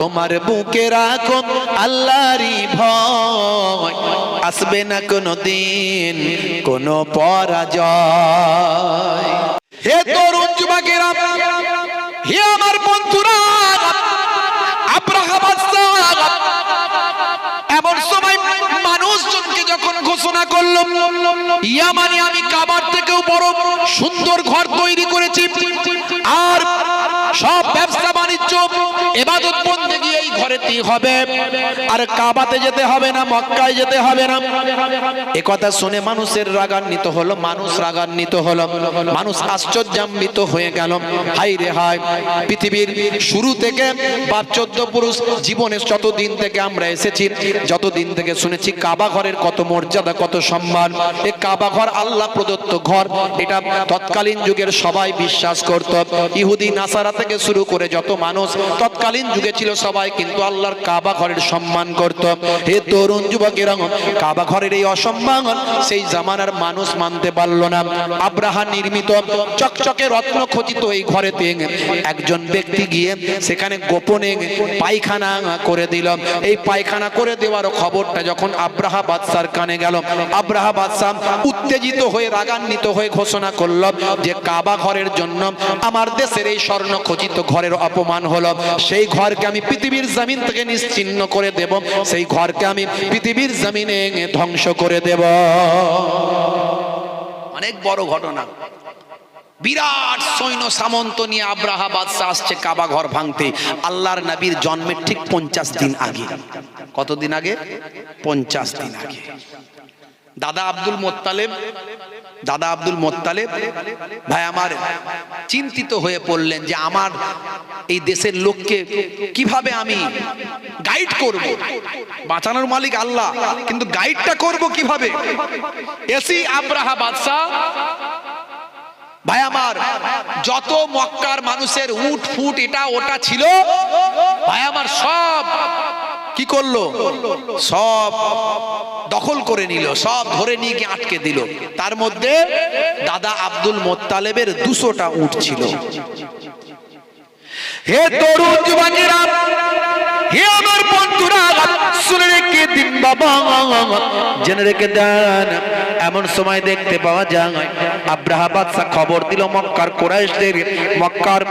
তোমার বুকে রাখো আল্লাহরই ভয়, আসবে না কোনো দিন কোনো পরাজয়। হে তরুণ যুবকেরা, হে আমার বন্ধুরা, আব্রাহা বাদশাহ এমন সময় মানুষজনকে যখন ঘোষণা করলো, ইয়ামানে আমি কাবার থেকেও বড় সুন্দর ঘর তৈরি করেছি, আর সব ব্যবসা বাণিজ্য ইবাদত বন্দেগী এই ঘরেতেই হবে, আর কাবাতে যেতে হবে না, মক্কায় যেতে হবে না। এ কথা শুনে মানুষের রাগান্বিত হলো, মানুষ রাগান্বিত হলো, মানুষ আশ্চর্যান্বিত হয়ে গেল। হাই রে হাই, পৃথিবীর শুরু থেকে 14 পুরুষ জীবনে যতদিন থেকে আমরা এসেছি, যতদিন থেকে শুনেছি কাবা ঘরের কত মর্যাদা, কত সম্মান। এই কাবা ঘর আল্লাহ প্রদত্ত ঘর, এটা তৎকালীন যুগের সবাই বিশ্বাস করত। ইহুদি নাসারা থেকে শুরু করে যত মানুষ তৎকালীন যুগে ছিল, সবাই কিন্তু আল্লাহর কাবা ঘরের সম্মান করত। হে তরুণ যুবকেরা, কাবা ঘরের এই অসম্মান সেই জামানার মানুষ মানতে পারল না। আব্রাহা নির্মিত চকচকে রত্ন খচিত এই ঘরেতে একজন ব্যক্তি গিয়ে সেখানে গোপনে পায়খানা করে দিল। এই পায়খানা করে দেওয়ার খবরটা যখন আব্রাহা বাদশার কানে গেল, আব্রাহা বাদশা উত্তেজিত হয়ে রাগান্বিত হয়ে ঘোষণা করল যে কাবা ঘরের জন্য আমার দেশের এই স্বর্ণ খচিত ঘরের অপমান হলো, সেই ঘরকে আমি পৃথিবীর জমিন থেকে নিশ্চিহ্ন করে দেব, সেই ঘরকে আমি পৃথিবীর জমিনে ধ্বংস করে দেব। অনেক বড় ঘটনা। বিরাট সৈন্য সামন্ত নিয়ে আব্রাহা বাদশা আসছে কাবা ঘর ভাঙতে, আল্লাহর নবীর জন্মের ঠিক 50 দিন আগে। কতদিন আগে? 50 দিন আগে। দাদা আব্দুল মোত্তালেব ভাই আমার চিন্তিত হয়ে পড়লেন যে আমার এই দেশের লোককে কিভাবে আমি গাইড করব। বাঁচানোর মালিক আল্লাহ, কিন্তু গাইডটা করব কিভাবে? এসি আব্রাহা বাদশা ভাই আমার যত মক্কার মানুষের উট ফুট এটা ওটা ছিল, ভাই আমার সব কি করলো? সব দখল করে নিল, সব ধরে নিয়ে গিয়ে আটকে দিল। তার মধ্যে দাদা আব্দুল মোত্তালেবের 200টা উট ছিল। হে তরুণ যুবকেরা, হে আমার বন্ধুরা, শুনে রেখে দিন বাবা, জেনে রেখে দেন। এমন সময় দেখতে পাওয়া যায় আব্রাহা বাদশা খবর দিল মক্কার কুরাইশদের, মক্কার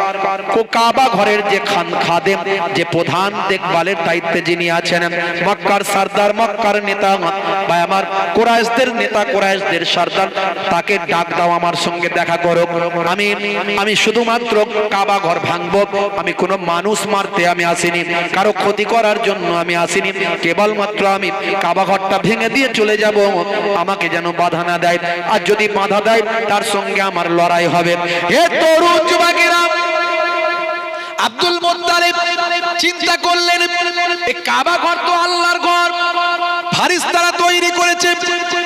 কাবা ঘরের যে খাদেম, যে প্রধান দেখভালের দায়িত্বে যিনি আছেন, মক্কার সরদার, মক্কার নেতা বা আমার কুরাইশদের নেতা, কুরাইশদের সরদার, তাকে ডাক দাও, আমার সঙ্গে দেখা করো। আমি শুধুমাত্র কাবা ঘর ভাঙবো, আমি কোনো মানুষ মারতে আমি আসিনি, কারো ক্ষতি করার জন্য আমি আসিনি, কেবলমাত্র আমি কাবা ঘরটা ভেঙে দিয়ে চলে যাব, আমাকে যেন বাধা না দেয়, আর যদি বাধা দেয় তার সঙ্গে আমার লড়াই হবে। হে তরুণ যুবকেরা, আব্দুল মোত্তালেব চিন্তা করলেন এই কাবা ঘর তো আল্লাহর ঘর, ফারিস্তারা তৈরি করেছে,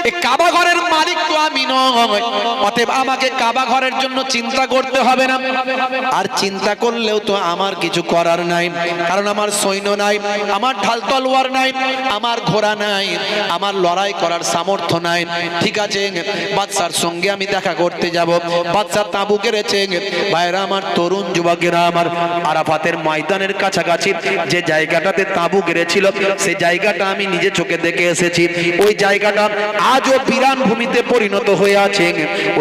এই কাবা ঘরের মালিক তো আমি নয়, অতএব আমাকে কাবা ঘরের জন্য চিন্তা করতে হবে না। আর চিন্তা করলেও তো আমার কিছু করার নাই, কারণ আমার সৈন্য নাই, আমার ঢাল তলোয়ার নাই, আমার ঘোড়া নাই, আমার লড়াই করার সামর্থ্য নাই। ঠিক আছে, বাদশার সঙ্গে আমি দেখা করতে যাব। বাদশা তাঁবু গেড়েছে। ভাইরা আমার, তরুণ যুবকেরা আমার, আরাফাতের ময়দানের কাছাকাছি যে জায়গাটাতে তাঁবু গেড়েছিল, সেই জায়গাটা আমি নিজে চোখে দেখে এসেছি। ওই জায়গাটা আজও বিরান ভূমিতে পরিণত হয়ে আছে।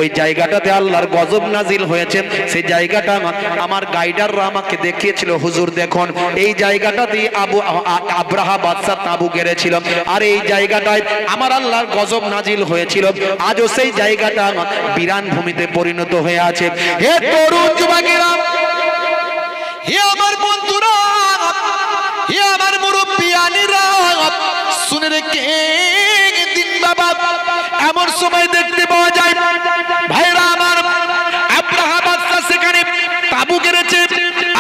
ওই জায়গাটাতে আল্লাহর গজব নাজিল হয়েছে। সেই জায়গাটা আমার গাইডাররা আমাকে দেখিয়েছিল, হুজুর দেখুন এই জায়গাটাতে আব্রাহা বাদশা তাঁবু গেড়েছিল, আর এই জায়গাটায় আমার আল্লাহর গজব নাজিল হয়েছিল। আজও সেই জায়গাটা বিরান ভূমিতে পরিণত হয়ে আছে। হে তরুণ যুবকেরা, হে আমার বন্ধুরা, হে আমার মুরব্বিয়ানিরা, শুনে রেখে দিন বাবা। এমন সময় দেখতে পাওয়া যায় ভাইরা আমার, আব্রাহা বাদশা সেখানে তাঁবু গেড়েছে।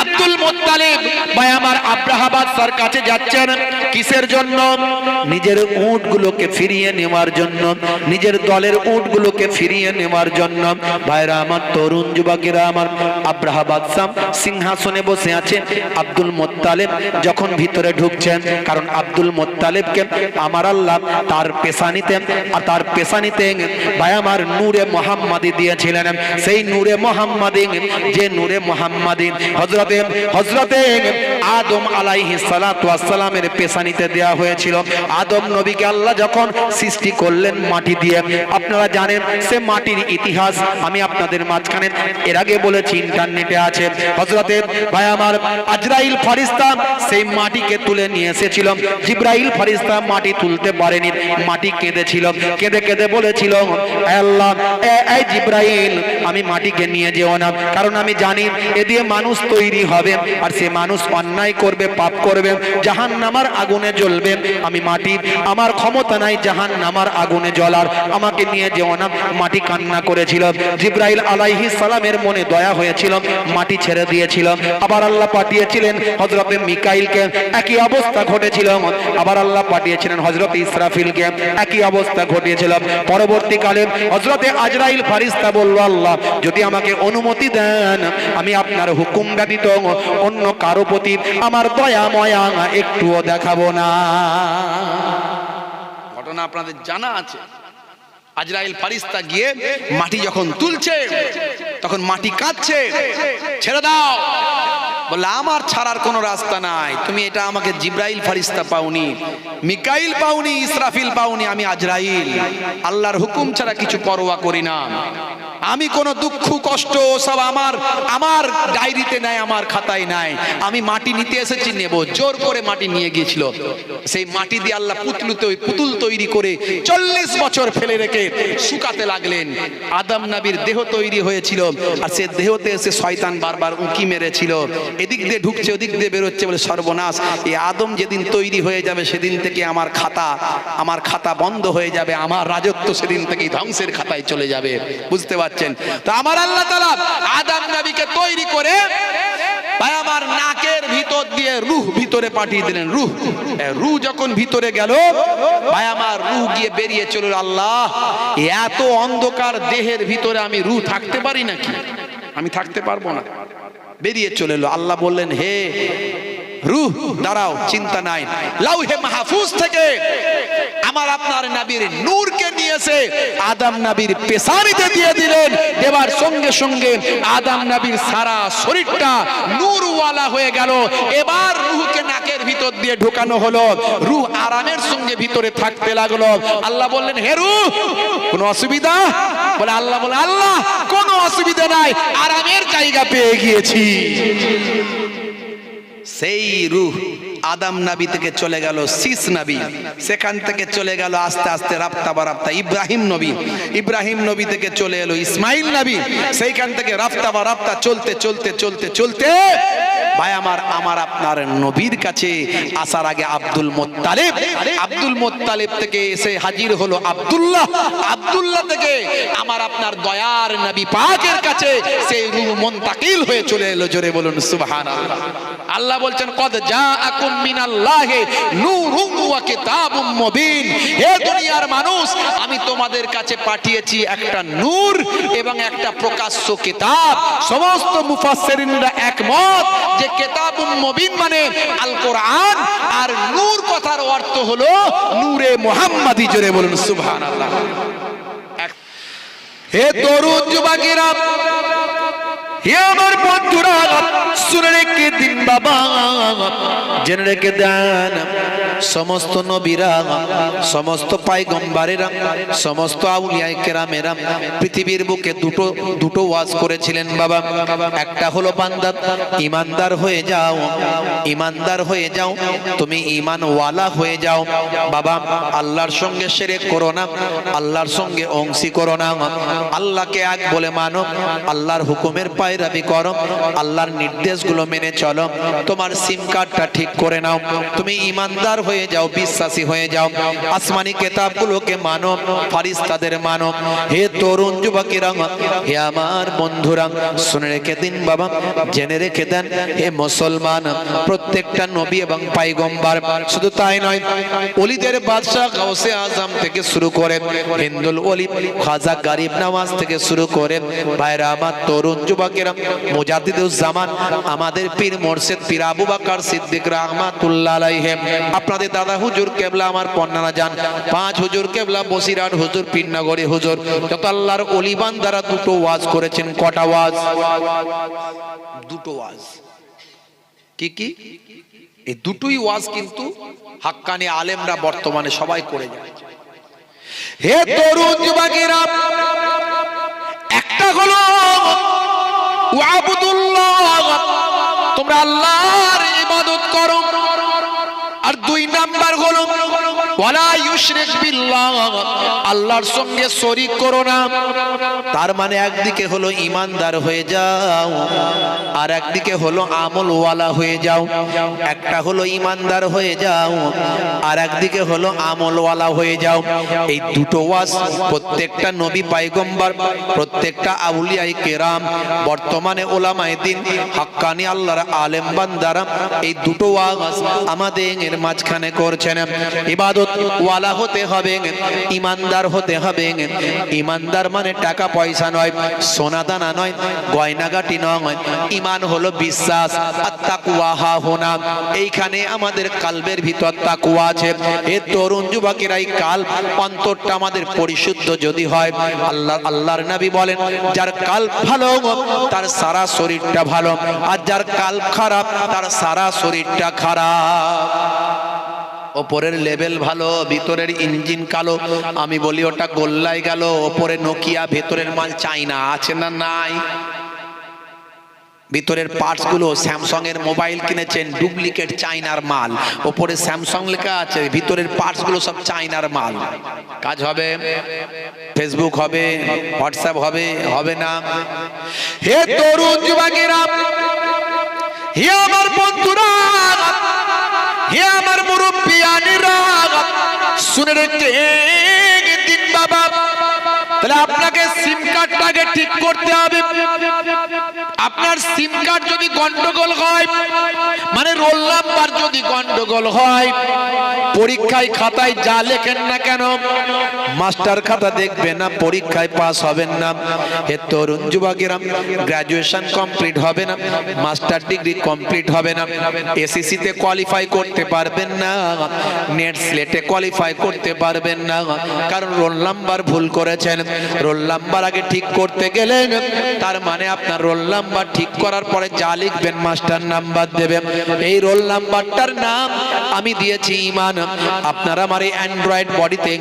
আব্দুল মোত্তালেব ভাই আমার আব্রাহা বাদশার কাছে যাচ্ছেন, কিসের জন্য? নিজের উটগুলোকে ফিরিয়ে নেওয়ার জন্য, নিজের দলের উটগুলোকে ফিরিয়ে নেওয়ার জন্য। ভাইরা আমার, তরুণ যুবকেরা আমার, আব্রাহা বাদশা সিংহাসনে বসে আছে। আব্দুল মোত্তালেব যখন ভিতরে ঢুকছেন, কারণ আব্দুল মোত্তালেবকে আমার আল্লাহ তার পেশানিতে, আর তার পেশানিতে ভাই আমার নূরে মুহাম্মাদি দিয়েছিলেন। সেই নূরে মুহাম্মাদি, যে নূরে মুহাম্মাদি হযরতে আদম আদম আলাইহিস সালাতু ওয়াস সালামের পেশানিতে দেয়া হয়েছিল। আদম নবীকে আল্লাহ যখন সৃষ্টি করলেন মাটি দিয়ে, আপনারা জানেন সে মাটির ইতিহাস আমি আপনাদের মাঝখানে এর আগে বলেছি, ইন্টারনেটে আছে। হযরতে ভাই আমার আজরাইল ফেরেশতা সেই মাটিকে তুলে নিয়ে এসেছিল। জিবরাইল ফেরেশতা মাটি তুলতে পারেনি, মাটি কেঁদেছিল, কেঁদে কেঁদে বলেছিল, হে আল্লাহ, এই জিবরাইল আমি মাটিকে নিয়ে যেও না, কারণ আমি জানি এ দিয়ে মানুষ তৈরি হবে, আর সে মানুষ অন্যায় করবে, পাপ করবে, জাহান্নামের আগুনে জ্বলবে। আমি মাটি, আমার ক্ষমতা নাই জাহান্নামের আগুনে জ্বলার, আমাকে নিয়ে যেও না। মাটি কান্না করেছিল। জিবরাইল আলাইহিস সালামের মনে দয়া হয়েছিল, মাটি ছেড়ে দিয়েছিল। আবার আল্লাহ পাঠিয়েছিলেন হযরতে মিকাইলকে, একই অবস্থা ঘটেছিল। আবার আল্লাহ পাঠিয়েছিলেন হযরতে ইসরাফিলকে, একই অবস্থা ঘটিয়েছিল। পরবর্তীকালে হযরতে আজরাইল ফেরেশতা বলল, আল্লাহ যদি আমাকে অনুমতি দেন আমি আপনার হুকুম ব্যতীত অন্য কারো প্রতি আমার দয়া ময়া একটুও দেখাবো না। ঘটনা আপনাদের জানা আছে। আজরাইল ফেরেশতা গিয়ে মাটি যখন তুলছে তখন মাটি কাঁদছে, ছেড়ে দাও। বলে আমার ছাড়ার কোনো রাস্তা নাই, তুমি এটা আমাকে জিবরাইল ফেরেশতা পাওনি, মিকাইল পাওনি, ইসরাফিল পাওনি, আমি আজরাইল। আল্লাহর হুকুম ছাড়া কিছু পরোয়া করি না। আমি কোনো দুঃখ কষ্ট সব আমার ডায়েরিতে নাই, আমার খাতায় নাই। আমি মাটি নিতে এসেছি, নেব। জোর করে মাটি নিয়ে গিয়েছিল। সেই মাটি দিয়ে আল্লাহ পুতুল তৈরি করে 40 বছর ফেলে রেখে শুকাতে লাগলেন। আদম নবীর দেহ তৈরি হয়েছিল, আর সে দেহতে এসে শয়তান বারবার উঁকি মেরেছিল, এদিক দিয়ে ঢুকছে ওদিক দিয়ে বেরোচ্ছে। বলে সর্বনাশ, এই আদম যেদিন তৈরি হয়ে যাবে সেদিন থেকে আমার খাতা বন্ধ হয়ে যাবে, আমার রাজত্ব সেদিন থেকেই ধ্বংসের খাতায় চলে যাবে। বুঝতে পারছেন? তো আমার আল্লাহ তাআলা আদম নবীকে তৈরি করে ভাই আমার নাকের ভিতর দিয়ে রূহ ভিতরে পাঠিয়ে দিলেন। রূহ যখন ভিতরে গেল, ভাই আমার রূহ গিয়ে বেরিয়ে চলে। আল্লাহ, এত অন্ধকার দেহের ভিতরে আমি রূহ থাকতে পারি নাকি? আমি থাকতে পারবো না। বেরিয়ে চলে এলো। আল্লাহ বললেন, হে রূহ দাঁড়াও, চিন্তা নাই। লাউহে মাহফুজ থেকে আমার আপনার নবীর নূরকে নিয়েছে আদম নবীর পেশানিতে দিয়ে দিলেন। দেবার সঙ্গে সঙ্গে আদম নবীর সারা শরীরটা নূরওয়ালা হয়ে গেল। এবার রূহকে নাকের ভিতর দিয়ে ঢোকানো হলো। রূহ আরামের সঙ্গে ভিতরে থাকতে লাগলো। আল্লাহ বললেন, হে রূহ, কোনো অসুবিধা? বলে আল্লাহ বলে, আল্লাহ কোনো অসুবিধা নাই, আরামের জায়গা পেয়ে গিয়েছি। সেই রূহ আদম নবী থেকে চলে গেল শীষ নবী, সেখান থেকে চলে গেল আস্তে আস্তে রাফতা বারাফতা ইব্রাহিম নবী থেকে চলে এলো ইসমাইল নবী, সেইখান থেকে রাফতা বারাফতা চলতে চলতে চলতে চলতে ভাই আমার আপনার নবীর কাছে আসার আগে আব্দুল মুত্তালিব থেকে এসে হাজির হলো আব্দুল্লাহ থেকে আমার আপনার দয়ার নবী পাকের কাছে সেই রূহ মুনতাকিল হয়ে চলে এলো। জোরে বলুন সুবহানাল্লাহ। আল্লাহ বলছেন, কদ জাআকুম মিনাল্লাহি নূরুন ওয়া কিতাবুম মুবিন। হে দুনিয়ার মানুষ, আমি তোমাদের কাছে পাঠিয়েছি একটা নূর এবং একটা প্রকাশ্য কিতাব। সমস্ত মুফাসসিরিনরা একমত যে কিতাবুম মুবিন মানে আল কোরআন, আর নূর কথার অর্থ হলো নূরে মুহাম্মাদি। জোরে বলুন সুবহানাল্লাহ। হে তরুণ যুবকেরা, হে আমার বন্ধুরা, শুনে রেখে দিন বাবা, জেনে রেখে দেন, সমস্ত নবীরা, সমস্ত পয়গম্বরেরা, সমস্ত আউলিয়ায়ে কেরামেরা পৃথিবীর বুকে দুটো ওয়াজ করেছিলেন বাবা। একটা হলো বান্দা ইমানদার হয়ে যাও, তুমি ইমানওয়ালা হয়ে যাও বাবা। আল্লাহর সঙ্গে শিরক করো না, আল্লাহর সঙ্গে অংশী করো না, আল্লাহকে এক বলে মানো, আল্লাহর হুকুমের পায়রাবি করো, আল্লাহর নির্দেশগুলো মেনে চলো, তোমার সিম কার্ডটা ঠিক করে নাও, তুমি ইমানদার হয়ে যাও, বিশ্বাসী হয়ে যাও, আসমানি কিতাবগুলোকে মানো, ফেরেশতাদের মানো। হে তরুণ যুবকেরা, হে আমার বন্ধুরা, শুনে রেখে দিন বাবা, জেনে রেখে দেন, হে মুসলমান, প্রত্যেকটা নবী এবং পয়গম্বর, শুধু তাই নয়, ওলিদের বাদশা গাউসে আজম থেকে শুরু করে হিন্দুল ওলি খাজা গরিব নওয়াজ থেকে শুরু করে ভাইরা আমার তরুণ যুবকেরা, মুজাদ্দিদুজ জামান আমাদের পীর মুর্শিদ পীর আবু বকর সিদ্দিক রাহমাতুল্লাহ আলাইহি, আপনাদের দাদা হুজুর কেবলা আমার পন্নানা জান, 5 হুজুর কেবলা বসিরহাট হুজুর, পীরনগরী হুজুর, যত আল্লাহর ওলি বান্দারা দুটো ওয়াজ করেছেন। কটা ওয়াজ? দুটো ওয়াজ। কি এই দুটোই ওয়াজ কিন্তু হাক্কানি আলেমরা বর্তমানে সবাই করে যায়। হে তরুণ যুবকেরা, একটা হলো ওয়াবুদুল্লাহ, তোমরা আল্লাহর ইবাদত করো, আর দুই নাম্বার হলো ওয়ালা ইউশরিক বিল্লাহ, আল্লাহর সঙ্গে শরীক করো না। তার মানে একদিকে হলো ইমানদার হয়ে যাও, আর একদিকে হলো আমলওয়ালা হয়ে যাও। একটা হলো ইমানদার হয়ে যাও, আর একদিকে হলো আমলওয়ালা হয়ে যাও। এই দুটো ওয়াজ প্রত্যেকটা নবী পয়গম্বর, প্রত্যেকটা আউলিয়ায়ে কেরাম, বর্তমানে ওলামায়ে দ্বীন, হাক্কানি আল্লাহর আলেম বান্দারা এই দুটো ওয়াজ আমাদের মাঝখানে করছেন। ইবাদত ওয়ালা হতে হবে, ইমানদার হতে হবে। ইমানদার মানে টাকা পয়সা নয়, সোনা দানা নয়, গয়নাগাটি নয়। ইমান হলো বিশ্বাস। আর তাকওয়া হাহুনা, এইখানে আমাদের কালবের ভিতর তাকওয়া আছে। এ তরুণ যুবকেরা, এই কালব অন্তরটা আমাদের পরিশুদ্ধ যদি হয়, আল্লাহর নবী বলেন যার কালব ভালো তার সারা শরীরটা ভালো, আর যার কালব খারাপ তার সারা শরীরটা খারাপ। ওপরের লেভেল ভালো, ভিতরের ইঞ্জিন কালো। আমি বলি ওটা গোল্লাই গেল। ওপরে নোকিয়া, ভেতরের মাল চাইনা। আছে না নাই? ভিতরের পার্টস গুলো, স্যামসাং এর মোবাইল কিনেছেন, ডুপ্লিকেট চাইনার মাল। ওপরে স্যামসাং লেখা আছে, ভিতরের পার্টস গুলো সব চাইনার মাল। কাজ হবে? ফেসবুক হবে, হোয়াটসঅ্যাপ হবে? হবে না। হে তরুণ যুবকেরা, হে আমার বন্ধুরা, হে আমার মুরব্বিয়ানেরা, শুনে রেখে দিন বাবা, তাহলে আপনাকে সিম কার্ডটাকে ঠিক করতে হবে। আপনার সিম কার্ড যদি গন্ডগোল হয়, মানে রোল নাম্বার যদি গন্ডগোল হয়, পরীক্ষায় খাতায় যা লেখেন না কেন, মাস্টার খাতা দেখবে না, পরীক্ষায় পাস হবেন না। হে তরুণ যুবকেরা, গ্রাজুয়েশন কমপ্লিট হবে না, মাস্টার ডিগ্রি কমপ্লিট হবে না, এসএসসি তে কোয়ালিফাই করতে পারবেন না, নেট স্লেটে কোয়ালিফাই করতে পারবেন না, কারণ রোল নাম্বার ভুল করেছেন। রোল নাম্বার আগে ঠিক করতে গেলেন, তার মানে আপনার রোল নাম্বার ঠিক করার পরে যা লিখবেন মাস্টার নাম্বার দেবেন। এই রোল নাম্বারটার নাম আমি দিয়েছি ইমান। আপনার আমার এই অ্যান্ড্রয়েড বডিতে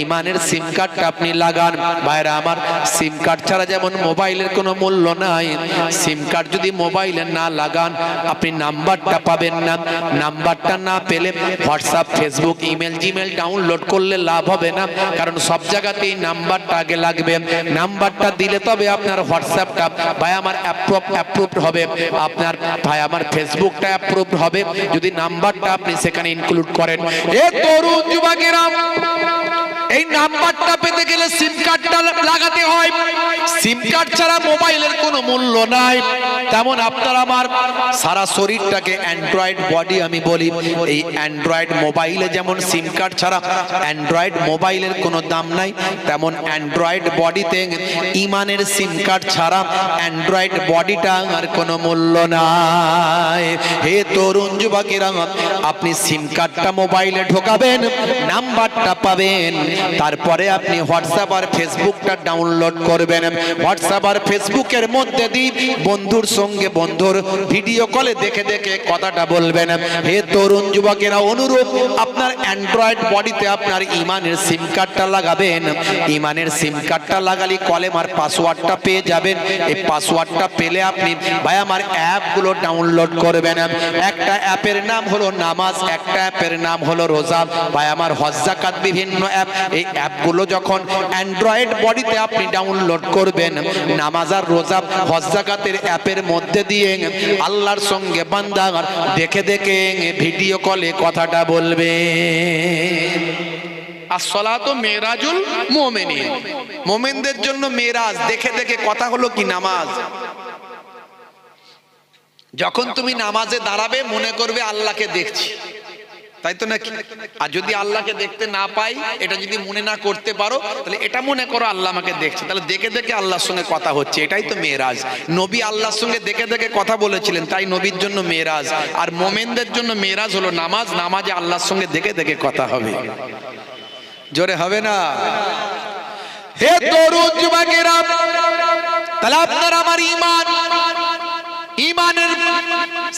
ইমানের সিম কার্ডটা আপনি লাগান। ভাইরা আমার, সিম কার্ড ছাড়া যেমন মোবাইলের কোনো মূল্য নাই, সিম কার্ড যদি মোবাইলে না লাগান আপনি নাম্বারটা পাবেন না। নাম্বারটা না পেলে WhatsApp, Facebook, email, Gmail download করলে লাভ হবে না, কারণ সব জায়গাতেই নাম্বারটা আগে লাগবে। নাম্বারটা দিলে তবে আপনার হোয়াটসঅ্যাপটা ভাই আমার অ্যাপ্রুভড হবে, আপনার ভাই আমার ফেসবুকটা অ্যাপ্রুভড হবে যদি নাম্বারটা আপনি সেখানে ইনক্লুড করেন। এ তরুণ যুবকেরা, এই নাম্বারটা পেতে গেলে সিম কার্ডটা লাগাতে হয়। সিম কার্ড ছাড়া মোবাইলের কোনো মূল্য নাই। তেমন আপনার আমার সারা শরীরটাকে অ্যান্ড্রয়েড বডি আমি বলি। এই অ্যান্ড্রয়েড মোবাইলে যেমন সিম কার্ড ছাড়া অ্যান্ড্রয়েড মোবাইলের কোনো দাম নাই, তেমন অ্যান্ড্রয়েড বডিতে ইমানের সিম কার্ড ছাড়া অ্যান্ড্রয়েড বডিটা আর কোনো মূল্য নাই। হে তরুণ যুবকেরা, আপনি সিম কার্ডটা মোবাইলে ঢোকাবেন, নাম্বারটা পাবেন, তারপরে আপনি হোয়াটসঅ্যাপ আর ফেসবুকটা ডাউনলোড করবেন। হোয়াটসঅ্যাপ আর ফেসবুকের মধ্যে দিয়ে বন্ধুর সঙ্গে বন্ধুর ভিডিও কলে দেখে দেখে কথাটা বলবেন। হে তরুণ যুবকেরা, অনুরূপ আপনার অ্যান্ড্রয়েড বডিতে আপনার ইমানের সিম কার্ডটা লাগাবেন। ইমানের সিম কার্ডটা লাগালে কলেমার পাসওয়ার্ডটা পেয়ে যাবেন। এই পাসওয়ার্ডটা পেলে আপনি ভাই আমার অ্যাপগুলো ডাউনলোড করবেন। একটা অ্যাপের নাম হলো নামাজ, একটা অ্যাপের নাম হলো রোজা, ভাই আমার হজ যাকাত, বিভিন্ন অ্যাপ। এই অ্যাপগুলো যখন অ্যান্ড্রয়েড বডিতে আপনি ডাউনলোড করবেন, নামাজ আর রোজা, হজ যাকাতের অ্যাপের মধ্যে দিয়ে আল্লাহর সঙ্গে বান্দা দেখে দেখে ভিডিও কলে কথাটা বলবে। আসসালাতু মেরাজুল মুমিনিন, মুমিনদের জন্য মেরাজ। দেখে দেখে কথা হলো কি? নামাজ। যখন তুমি নামাজে দাঁড়াবে মনে করবে আল্লাহকে দেখছি, তাই তো নাকি? আর যদি আল্লাহকে দেখতে না পাই, এটা যদি মনে না করতে পারো, তাহলে এটা মনে করো আল্লাহ আমাকে দেখছে। তাহলে দেখে দেখে আল্লাহর সঙ্গে কথা হচ্ছে, এটাই তো মেরাজ। নবী আল্লাহর সঙ্গে দেখে দেখে কথা বলেছিলেন, তাই নবীর জন্য মেরাজ। আর মোমেনদের জন্য মেরাজ হলো নামাজ। নামাজে আল্লাহর সঙ্গে দেখে দেখে কথা হবে। জোরে হবে না? হে তরুণ যুবকেরা, তাহলে আপনার আমার ইমানের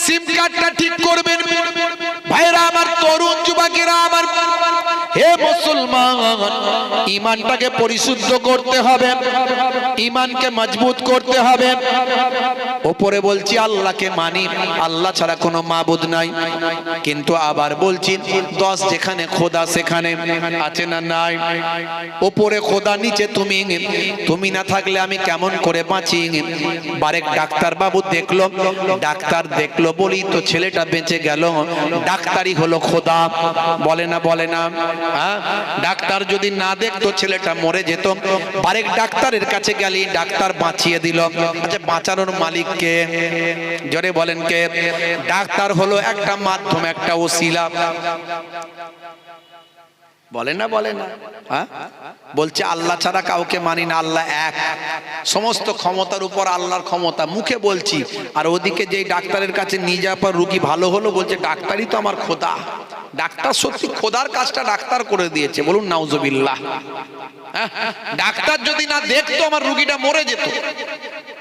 সিম কার্ডটা ঠিক করবেন। ভাইরা আমার, তরুণ যুবকেরা আমার, হে মুসলমান, ঈমানটাকে পরিশুদ্ধ করতে হবে, ঈমানকে মজবুত করতে হবে। ওপরে বলছি আল্লাহকে মানি, আল্লাহ ছাড়া কোনো মাবুদ নাই, কিন্তু আবার বলছি 10 যেখানে খোদা সেখানে আছে না নাই? ওপরে খোদা, নিচে তুমি, তুমি না থাকলে আমি কেমন করে বাঁচি? বারেক ডাক্তার বাবু দেখলো, ডাক্তার দেখলো বলি তো ছেলেটা বেঁচে গেল, ডাক্তারই হলো খোদা। বলে না বলে না? হ্যাঁ, ডাক্তার যদি না দেখতো ছেলেটা মরে যেত। বারেক ডাক্তারের কাছে গেলি, ডাক্তার বাঁচিয়ে দিল। আচ্ছা, বাঁচানোর মালিক কে? জোরে বলেন কে? ডাক্তার হলো একটা মাধ্যম, একটা ওসিলা। বলে না বলে না? হ্যাঁ, বলছে আল্লাহ ছাড়া কাউকে মানি না, আল্লাহ এক, সমস্ত ক্ষমতার উপর আল্লাহর ক্ষমতা, মুখে বলছি। আর ওদিকে যেই ডাক্তারের কাছে নিয়ে যাওয়ার পর রুগী ভালো হলো, বলছে ডাক্তারই তো আমার খোদা। ডাক্তার সত্যি খোদার কাজটা ডাক্তার করে দিয়েছে, বলুন নাউজুবিল্লাহ। হ্যাঁ, ডাক্তার যদি না দেখতো আমার রুগীটা মরে যেত।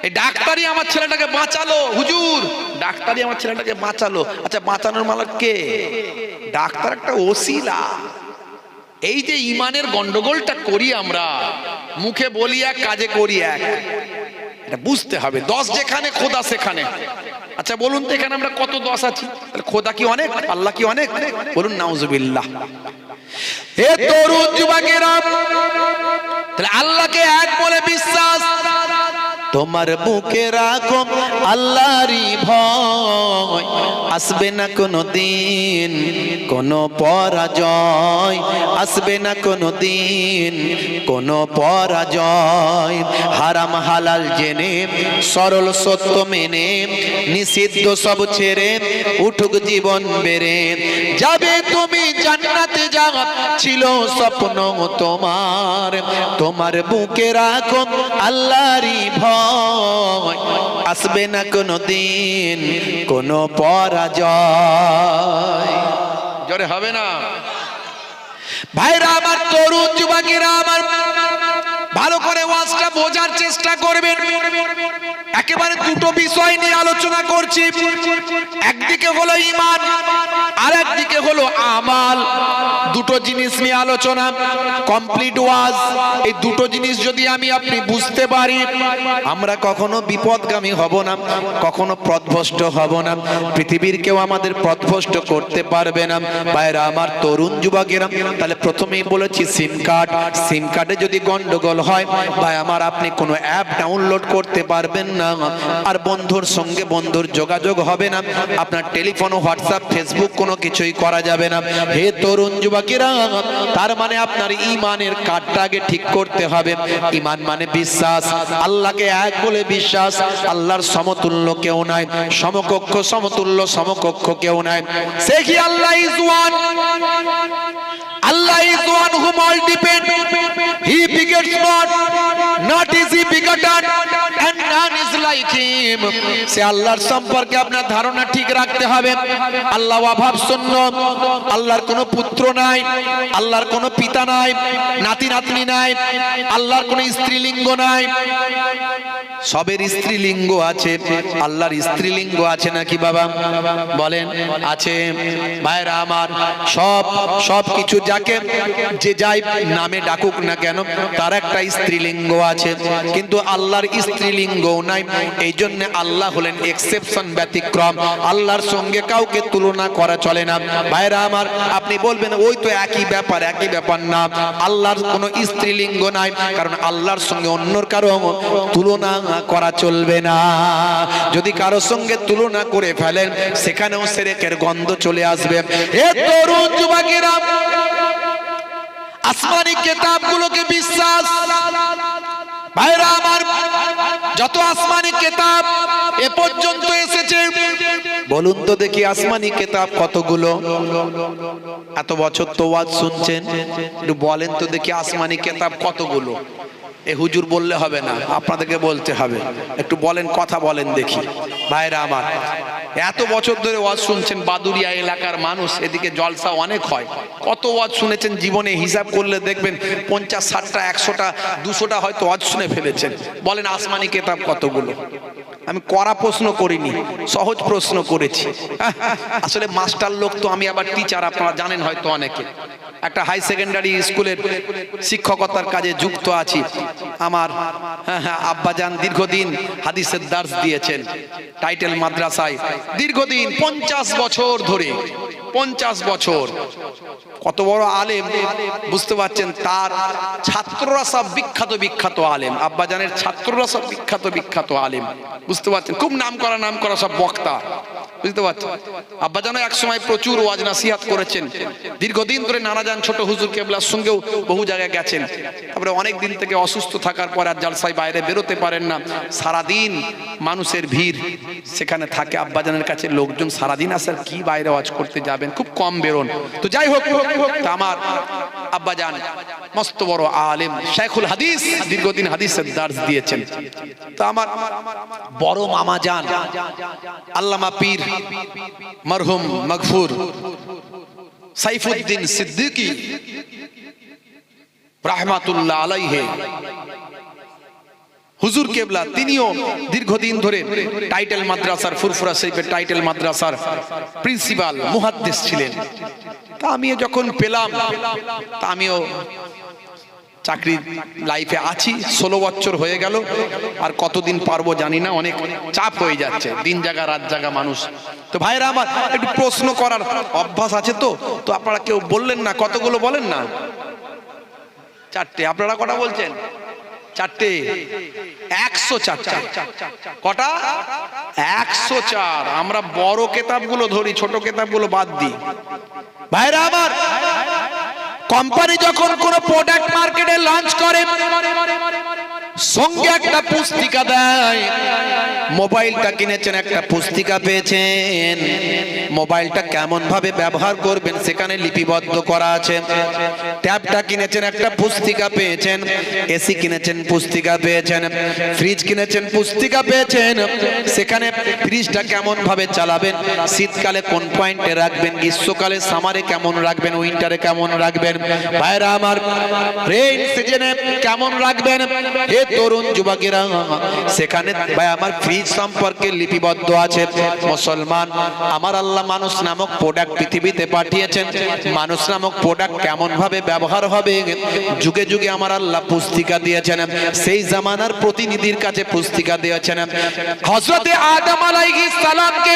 এই ডাক্তারই আমার ছেলেটাকে বাঁচালো, হুজুর ডাক্তারই আমার ছেলেটাকে বাঁচালো। আচ্ছা, বাঁচানোর মালিক কে? ডাক্তার একটা ওসিলা। এই যে ইমানের গন্ডগোলটা করি আমরা, মুখে বলি এক, কাজে করি এক, এটা বুঝতে হবে। 10 যেখানে খোদা সেখানে। আচ্ছা বলুন তো, এখানে আমরা কত 10 আছি? খোদা কি অনেক? আল্লাহ কি অনেক? বলুন নাউজুবিল্লাহ। হে তরুণ যুবকেরা, তাহলে আল্লাহকে এক বলে বিশ্বাস, তোমার বুকে রাখো আল্লাহরই ভয়, আসবে না কোনো দিন কোনো পরাজয়, আসবে না কোনো দিন কোনো পরাজয়। হারাম হালাল জেনে, সরল সত্য মেনে, নিষিদ্ধ সব ছেড়ে উঠুক জীবন বেড়ে, যাবে তুমি জান্নাতে, যা ছিল স্বপ্ন তোমার। তোমার বুকে রাখো আল্লাহরই ভয়, আসবে না কোনো দিন কোনো পরাজয়। জোরে হবে না? ভাইরা আমার, তরুণ যুবকেরা আমার, ভালো করে ওয়াজটা বোঝার চেষ্টা করবেন। একেবারে দুটো বিষয় নিয়ে আলোচনা করছি। একদিকে হলো ঈমান, আর একদিকে হলো আমাল। দুটো জিনিস নিয়ে আলোচনা, কমপ্লিট ওয়াজ। এই দুটো জিনিস যদি আমি আপনি বুঝতে পারি, আমরা কখনো বিপদগামী হব না, কখনো পথভ্রষ্ট হব না, পৃথিবীর কেউ আমাদের পথভ্রষ্ট করতে পারবে না। ভাইরা আমার, তরুণ যুবকেরা, তাহলে প্রথমেই বলেছি সিম কার্ড। সিম কার্ডে যদি গন্ডগোল হয়, ভাই আমার, আপনি কোনো অ্যাপ ডাউনলোড করতে পারবেন না, আর বন্ধুর সঙ্গে বন্ধুর যোগাযোগ হবে না, আপনার টেলিফোন, হোয়াটসঅ্যাপ, ফেসবুক কোনো কিছুই করা যাবে না। হে তরুণ যুবকেরা, তার মানে আপনার ঈমানের কার্ডটা আগে ঠিক করতে হবে। ঈমান মানে বিশ্বাস, আল্লাহকে এক বলে বিশ্বাস, আল্লাহর সমতুল্য কেউ নাই, সমকক্ষ সমতুল্য সমকক্ষ কেউ নাই। সে কি Allah is one, Allah is one whom all depend. He begets not is he begotten, and none is like him. সে আল্লাহর সম্পর্কে আপনার ধারণা ঠিক রাখতে হবে। আল্লাহ অভাব শূন্য, আল্লাহর কোনো পুত্র নাই, আল্লাহর কোনো পিতা নাই, নাতি নাতনি নাই, আল্লাহর কোনো স্ত্রীলিঙ্গ নাই। সবের স্ত্রীলিঙ্গ আছে, আল্লাহর স্ত্রীলিঙ্গ আছে নাকি বাবা? বলেন আছে? ভাইরা আমার, সব কিছু যাকে যে যাই নামে ডাকুক না কেন, তার একটা স্ত্রীলিঙ্গ আছে, কিন্তু আল্লাহর স্ত্রীলিঙ্গ নাই। এই জন্য আল্লাহ হলেন এক্সেপশন, ব্যতিক্রম। আল্লাহর সঙ্গে কাউকে তুলনা করা চলে না। ভাইরা আমার, আপনি বলবেন ওই তো একই ব্যাপার, একই ব্যাপার না। আল্লাহর কোনো স্ত্রীলিঙ্গ নাই, কারণ আল্লাহর সঙ্গে অন্যর কারো তুলনা করা চলবে না। যদি কারোর সঙ্গে তুলনা করে ফেলেন, সেখানেও শিরকের গন্ধ চলে আসবে। হে তরুণ যুবকেরা, আসমানি কিতাবগুলোকে বিশ্বাস। ভাইরা আমার, যত আসমানি কিতাব এ পর্যন্ত এসেছে, বলুন তো দেখি আসমানি কিতাব কতগুলো? এত বছর তো ওয়াজ শুনছেন, একটু বলেন তো দেখি আসমানি কিতাব কতগুলো? এ হুজুর বললে হবে না, আপনাদেরকে বলতে হবে। একটু বলেন, কথা বলেন দেখি। ভাইরা আমার, এত বছর ধরে ওয়াজ শুনছেন, বাদুরিয়া এলাকার মানুষ, এদিকে জলসা অনেক হয়। কত ওয়াজ শুনেছেন জীবনে? হিসাব করলে দেখবেন 50, 60টা, 100টা, 200টা হয়তো ওয়াজ শুনে ফেলেছেন। বলেন আসমানি কিতাব কতগুলো? আমি কড়া প্রশ্ন করিনি, সহজ প্রশ্ন করেছি। আসলে মাস্টার লোক তো, আমি আবার টিচার, আপনারা জানেন হয়তো অনেকে। একটা হাই সেকেন্ডারি স্কুলের শিক্ষকতার কাজে যুক্ত আছি। আমার আব্বাজান দীর্ঘদিন হাদিসের দার্স দিয়েছেন টাইটেল মাদ্রাসায়, দীর্ঘদিন 50 বছর ধরে, 50 বছর। কত বড় আলেম বুঝতে পারছেন, তার ছাত্ররা সব বিখ্যাত বিখ্যাত আলেম, আব্বাজানের ছাত্ররা সব বিখ্যাত বিখ্যাত আলেম, বুঝতে পারছেন, খুব নাম করা সব বক্তা, বুঝতে পারছেন। আব্বাজানও এক সময় প্রচুর ওয়াজ নাসিহাত করেছেন, দীর্ঘদিন ধরে নানাজান ছোট হুজুর কেবলার সঙ্গেও বহু জায়গায় গেছেন। তারপরে অনেক দিন থেকে অসুস্থ থাকার পর আর জালসায় বাইরে বেরোতে পারেন না, সারাদিন মানুষের ভিড় সেখানে থাকে। আব্বাজানের কাছে লোকজন সারাদিন আসে, আর কি বাইরে ওয়াজ করতে যাবেন, খুব কম বেরোন। তো যাই হোক, তা আমার আব্বাজান মস্ত বড় আলেম, শেখুল হাদিস, দীর্ঘদিন হাদিসের দার্স দিয়েছেন। তো আমার বড় মামা জান আল্লামা পীর মরহুম মগফুর সাইফুদ্দিন সিদ্দিকী রাহমাতুল্লাহ আলাইহি হুজুর কেবলা, তিনিও দীর্ঘদিন ধরে টাইটেল মাদ্রাসার, ফুরফুরা শরীফের টাইটেল মাদ্রাসার প্রিন্সিপাল মুহাদ্দিস ছিলেন। তা আমি যখন পেলাম, তা আমিও চাকরি লাইফে আছি, 16 বছর হয়ে গেল, আর কতদিন পারবো জানি না, অনেক চাপ হয়ে যাচ্ছে, দিন জাগা রাত জাগা মানুষ। তো ভাইরা আমার, একটু প্রশ্ন করার অভ্যাস আছে, তো আপনারা কেউ বললেন না, কতগুলো বলেন না? 4টে। আপনারা কটা বলছেন? 4টে। 104টা। কটা? 104। আমরা বড় কেতাবগুলো ধরি, ছোট কেতাবগুলো বাদ দিই। ভাইরা আমার, কোম্পানি যখন কোনো প্রোডাক্ট মার্কেটে লঞ্চ করে, সঙ্গে একটা পুস্তিকা দেয়। মোবাইলটা কিনেছেন, একটা পুস্তিকা পেয়েছেন, মোবাইলটা কেমন ভাবে ব্যবহার করবেন সেখানে লিপিবদ্ধ করা আছে। ট্যাবটা কিনেছেন, একটা পুস্তিকা পেয়েছেন। এসি কিনেছেন, পুস্তিকা পেয়েছেন। ফ্রিজ কিনেছেন, পুস্তিকা পেয়েছেন, সেখানে ফ্রিজটা কেমন ভাবে চালাবেন, শীতকালে কোন পয়েন্টে রাখবেন, গ্রীষ্মকালে সামারে কেমন রাখবেন, উইন্টারে কেমন রাখবেন, ভাইরা আমার রেইন সিজনে কেমন রাখবেন। হে তরুণ যুবকেরা, সেখানে ভাই আমার ফ্রিজ সম্পর্কে লিপিবদ্ধ আছে। মুসলমান, আমার আল্লাহ মানুষ নামক প্রোডাক্ট পৃথিবীতে পাঠিয়েছেন, মানুষ নামক প্রোডাক্ট কেমন ভাবে ব্যবহার হবে, যুগে যুগে আমার আল্লাহ পুস্তিকা দিয়েছেন। সেই জামানার প্রতিনিধির কাছে পুস্তিকা দিয়েছেন। হযরতে আদম আলাইহিস সালামকে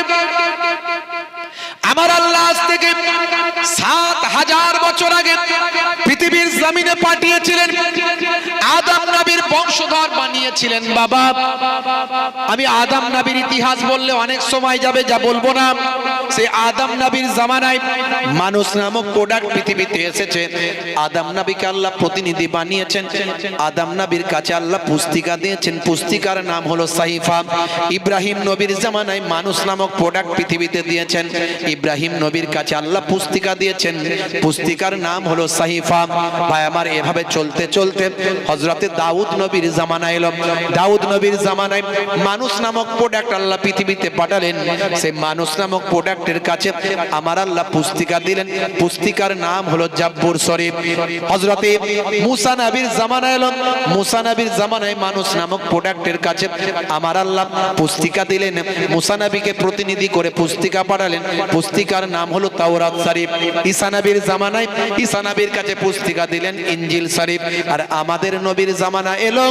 আমার আল্লাহ আজ থেকে 7000 বছর আগে পৃথিবীর জমিনে পাঠিয়েছিলেন, আদম নবীর বংশধর বানিয়েছিলেন। বাবা, আমি আদম নবীর ইতিহাস বললে অনেক সময় যাবে, যা বলবো না। সেই আদম নবীর জামানায় মানুষ নামক প্রোডাক্ট পৃথিবীতে এসেছে। আদম নবীকে আল্লাহ প্রতিনিধি বানিয়েছেন, আদম নবীর কাছে আল্লাহ পুস্তিকা দিয়েছেন, পুস্তিকার নাম হলো সাহিফা। ইব্রাহিম নবীর জামানায় মানুষ নামক প্রোডাক্ট পৃথিবীতে দিয়েছেন, ইব্রাহিম নবীর কাছে আল্লাহ পুস্তিকা দিয়েছেন, পুস্তিকার নাম হলো সাহিফা। ভাই আমার, এভাবে চলতে চলতে হযরতে দাউদ নবীর জামানা এলো। দাউদ নবীর জামানায় মানুষ নামক প্রোডাক্ট আল্লাহ পৃথিবীতে পাঠালেন। সেই মানুষ নামক প্রোডাক্টের কাছে আমার আল্লাহ পুস্তিকা দিলেন, পুস্তিকার নাম হলো জাব্বুর শরীফ। হযরতে মুসা নবীর জামানা এলো। মুসা নবীর জামানায় মানুষ নামক প্রোডাক্টের কাছে আমার আল্লাহ পুস্তিকা দিলেন, মুসা নবীকে প্রতিনিধি করে পুস্তিকা পাঠালেন, পুস্তিকার নাম হলো তাওরাত শরীফ। ঈসা নবীর জামানায় ঈসা নবীর কাছে পুস্তিকা দিলেন ইনজিল শরীফ। আর আমাদের নবীর জামানা এলো,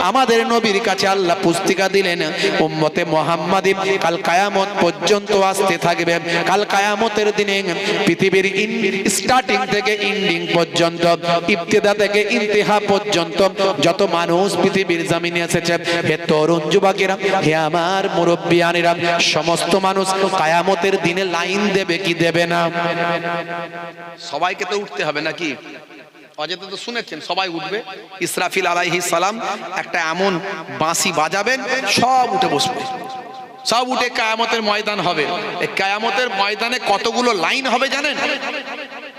আমাদের নবীর কাছে আল্লাহ পুস্তিকা দিলেন উম্মতে মুহাম্মাদি। কাল কিয়ামত পর্যন্ত আসতে থাকবে, কাল কিয়ামতের দিনে পৃথিবীর স্টার্টিং থেকে এন্ডিং পর্যন্ত, ইবতিদা থেকে ইন্তেহা পর্যন্ত যত মানুষ পৃথিবীর জমিনে এসেছে, হে তরুণ যুবকেরা, হে আমার মুরব্বিয়ানেরা, সমস্ত মানুষ কিয়ামতের দিনে লাইন দেবে কি দেবে না? সবাইকে তো উঠতে হবে নাকি? অযথা তো শুনেছেন, সবাই উঠবে। ইসরাফিল আলাইহিস সালাম একটা এমন বাঁশি বাজাবেন, সব উঠে বসবে, সব উঠে কিয়ামতের ময়দান হবে। এই কিয়ামতের ময়দানে কতগুলো লাইন হবে জানেন?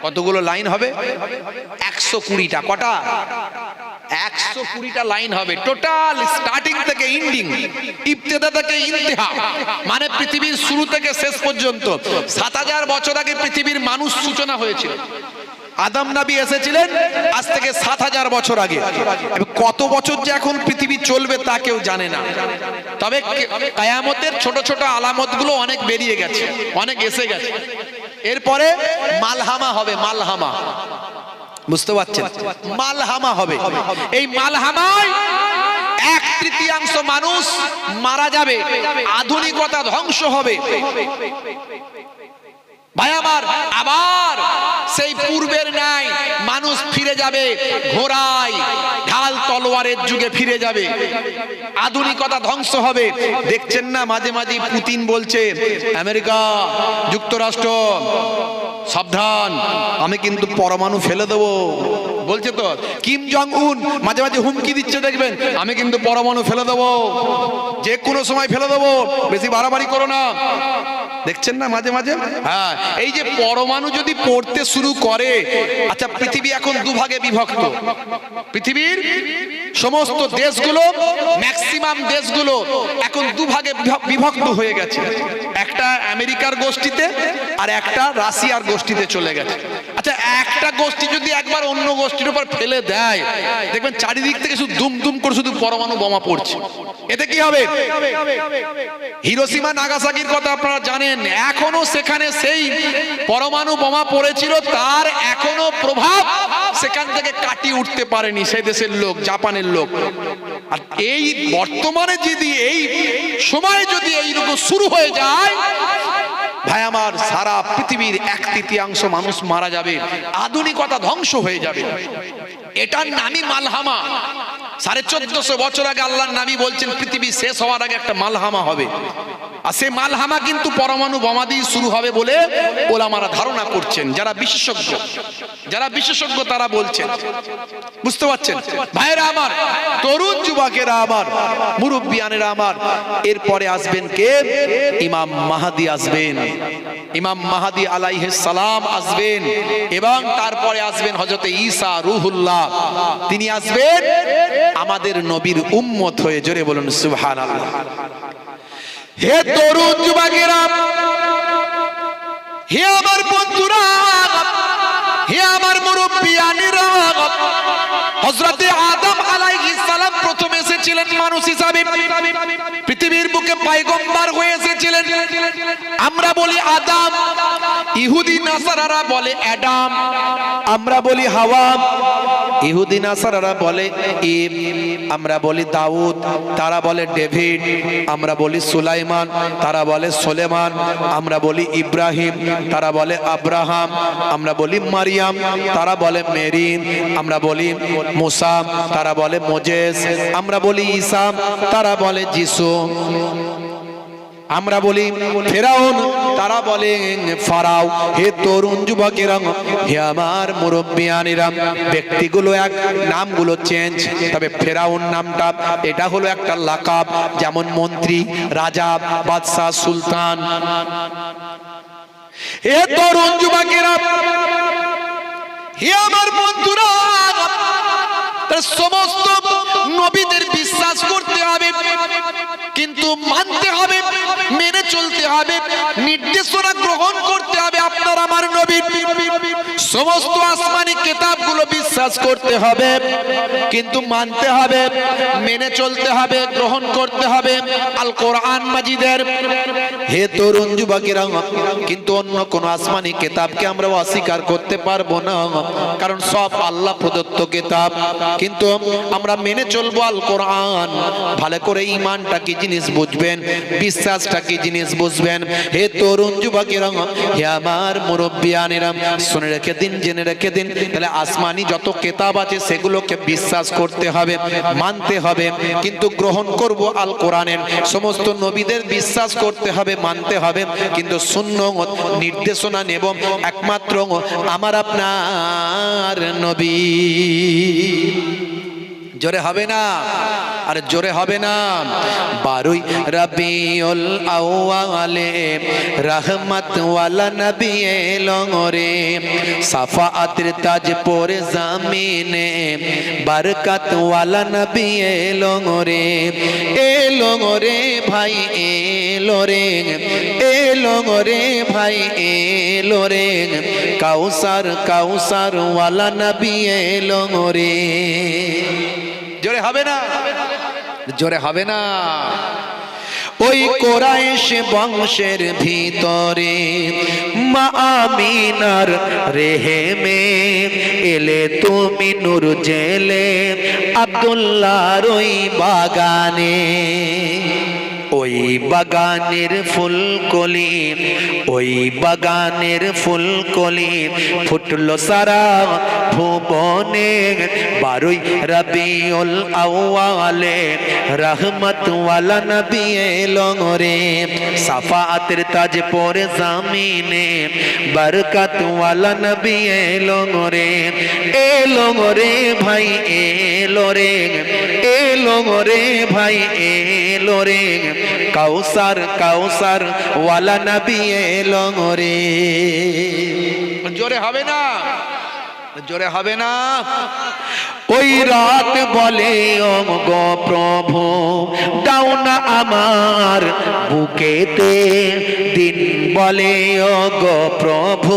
কতগুলো লাইন হবে? 120টা। কটা? 120টা লাইন হবে টোটাল, স্টার্টিং থেকে এন্ডিং, ইবতিদা থেকে ইন্তেহা, মানে পৃথিবীর শুরু থেকে শেষ পর্যন্ত। 7000 বছর আগে পৃথিবীর মানুষ সূচনা হয়েছিল। আদম নবী এসেছিলেন আজ থেকে 7000 বছর আগে। কত বছর যে এখন পৃথিবী চলবে তা কেউ জানে না, তবে কিয়ামতের ছোট ছোট আলামতগুলো অনেক বেরিয়ে গেছে, অনেক এসে গেছে। এরপরে মালহামা হবে, মালহামা, বুঝতে পারছেন? মালহামা হবে। এই মালহামায় 1/3 মানুষ মারা যাবে, আধুনিকতা ধ্বংস হবে। ভাই আমার, আবার সেই পূর্বের নাই মানুষ ফিরে যাবে ঘোড়ায় ঢাল তলোয়ারের যুগে ফিরে যাবে, আধুনিকতা ধ্বংস হবে। দেখছেন না মাঝে মাঝে পুতিন বলছে আমেরিকা যুক্তরাষ্ট্র সাবধান, আমি কিন্তু পরমাণু ফেলে দেবো, বলছে তো। কিম জং উন মাঝে মাঝে হুমকি দিচ্ছে, দেখবেন আমি কিন্তু পরমাণু ফেলে দেবো, যে কোনো সময় ফেলে দেবো, বেশি বাড়াবাড়ি করো না। দেখছেন না মাঝে মাঝে? হ্যাঁ, এই যে পরমাণু যদি পড়তে শুরু করে, আচ্ছা পৃথিবী এখন দুভাগে বিভক্ত, পৃথিবীর সমস্ত দেশগুলো, ম্যাক্সিমাম দেশগুলো এখন দুভাগে বিভক্ত হয়ে গেছে, একটা আমেরিকার গোষ্ঠীতে আর একটা রাশিয়ার গোষ্ঠীতে চলে গেছে। আচ্ছা একটা গোষ্ঠী যদি একবার অন্য গোষ্ঠীর উপর ফেলে দেয়, দেখবেন চারিদিক থেকে শুধু দুম দুম করে শুধু পরমাণু বোমা পড়ছে। এতে কি হবে? হিরোশিমা নাগাসাকির কথা আপনারা জানেন, এখনো সেখানে সেই পরমাণু বোমা পড়েছিল, তার এখনো প্রভাব সেখান থেকে কাটিয়ে উঠতে পারেনি সেই দেশের লোক, জাপানের লোক। আর এই বর্তমানে যদি এই সময় যদি এইরকম শুরু হয়ে যায়, ভাই আমার, সারা পৃথিবীর 1/3 মানুষ মারা যাবে, আধুনিকতা ধ্বংস হয়ে যাবে। এটার নামই মালহামা। 1450 বছর আগে আল্লাহর নবী বলছেন পৃথিবী শেষ হওয়ার আগে একটা মালহামা হবে, আর সেই মালহামা কিন্তু পরমাণু বোমা দিয়ে শুরু হবে বলে ওলামারা ধারণা করছেন, যারা বিশেষজ্ঞ তারা বলছেন। বুঝতে পারছেন ভাইরা আমার, তরুণ যুবকেরা আমার, মুরব্বিয়ানেরা আমার, এরপরে আসবেন কে? ইমাম মাহদী আসবেন, ইমাম মাহদী আলাইহিস সালাম আসবেন, এবং তারপরে আসবেন হযরতে ঈসা রূহুল্লাহ, তিনি আসবেন আমাদের নবীর উম্মত হয়ে। জোরে বলুন সুবহানাল্লাহ। হে তরুণ যুবকেরা, হে আমার বন্ধুরা, হে আমার মুরব্বিয়ানেরা, হযরতে আদম আলাইহিস সালাম প্রথম এসেছিলেন মানুষ হিসাবে, পৃথিবীর বুকে পয়গম্বর হয়ে এসেছিলেন। আমরা বলি আদম, ইহুদি নাসারারা বলে অ্যাডাম, আমরা বলি হাওয়া, ইহুদি নাসারারা বলে ঈব, আমরা বলি দাউদ, তারা বলে ডেভিড, আমরা বলি সুলাইমান, তারা বলে সুলেমান, আমরা বলি ইব্রাহিম, তারা বলে আব্রাহাম, আমরা বলি মারিয়াম, তারা বলে মেরি, আমরা বলি মুসা, তারা বলে মোজেস, আমরা বলি ঈসা, তারা বলে যিশু, আমরা বলি ফেরাউন, তারা বলে ফারাও। হে তরুণ যুবকেরা, হে আমার মুরব্বিয়ানেরা, ব্যক্তিগুলো এক, নামগুলো চেঞ্জ, তবে ফেরাউন নামটা এটা হলো একটা লাকাব, যেমন মন্ত্রী, রাজা, বাদশা, সুলতান। হে তরুণ যুবকেরা, হে আমার বন্ধুরা, সমস্ত নবীদের বিশ্বাস করতে হবে, কিন্তু মানতে হবে, মেনে চলতে হবে, নির্দেশনা গ্রহণ করতে হবে আপনার আমার নবীর। সমস্ত আসমানি কিতাবগুলো বিশ্বাস করতে হবে, কিন্তু মানতে হবে, মেনে চলতে হবে, গ্রহণ করতে হবে আল কোরআন মাজিদের। হে তরুণ যুবকেরা, কিন্তু অন্য কোন আসমানি কিতাবকে আমরা অস্বীকার করতে পারবো না, কারণ সব আল্লাহ প্রদত্ত কিতাব, কিন্তু আমরা মেনে চলবো আল কোরআন। ভালো করে ঈমানটা কি জিনিস বুঝবেন, বিশ্বাসটা কি জিনিস বুঝবেন। হে তরুণ যুবকেরা, হে আমার মুরব্বিয়ানেরা, শুনে রেখে দিন, জেনে রেখে দিন, তাহলে আসমানি যত কিতাব আছে সেগুলোকে বিশ্বাস করতে হবে, মানতে হবে, কিন্তু গ্রহণ করব আল কোরআনের। সমস্ত নবীদের বিশ্বাস করতে হবে, মানতে হবে, কিন্তু সুন্নত নির্দেশনা নেব একমাত্র আমার আপনার নবী। জোরে হবে না? আর জোরে হবে না। 12 রবিউল আউয়ালে রহমত ওয়ালা নবী এলো রে, সাফাআতের তাজ পরে জামিনে বরকত ওয়ালা নবী এলো রে। এলো রে ভাই এলো রে, এলো রে ভাই এলো রে, কাউসার কাউসার ওয়ালা নবী এলো রে। জোরে হবে না, জোরে হবে না। ওই কোরাইশ বংশের ভিতরে মা আমিনার রেহেমে এলে তুমি নূর জেলে আব্দুল্লাহর ওই বাগানে। ওই বাগানের ফুলকলি, ওই বাগানের ফুলকলি ফুটলো সারা ভুবনে। 12 রবিউল আউয়ালে রহমত ওয়ালা নবী এলো রে, সাফাআতের তাজ পরে জামিনে বরকত ওয়ালা নবী এলো রে। এলো রে ভাই এলো রে, এলো রে ভাই এলো রে, কাউসার কাউসার ওয়ালা নবী এলো রে। জোরে হবে না, জোরে হবে না। ওই রাত বলে ও গো প্রভু দাও না আমার বুকেতে, দিন বলে ও গো প্রভু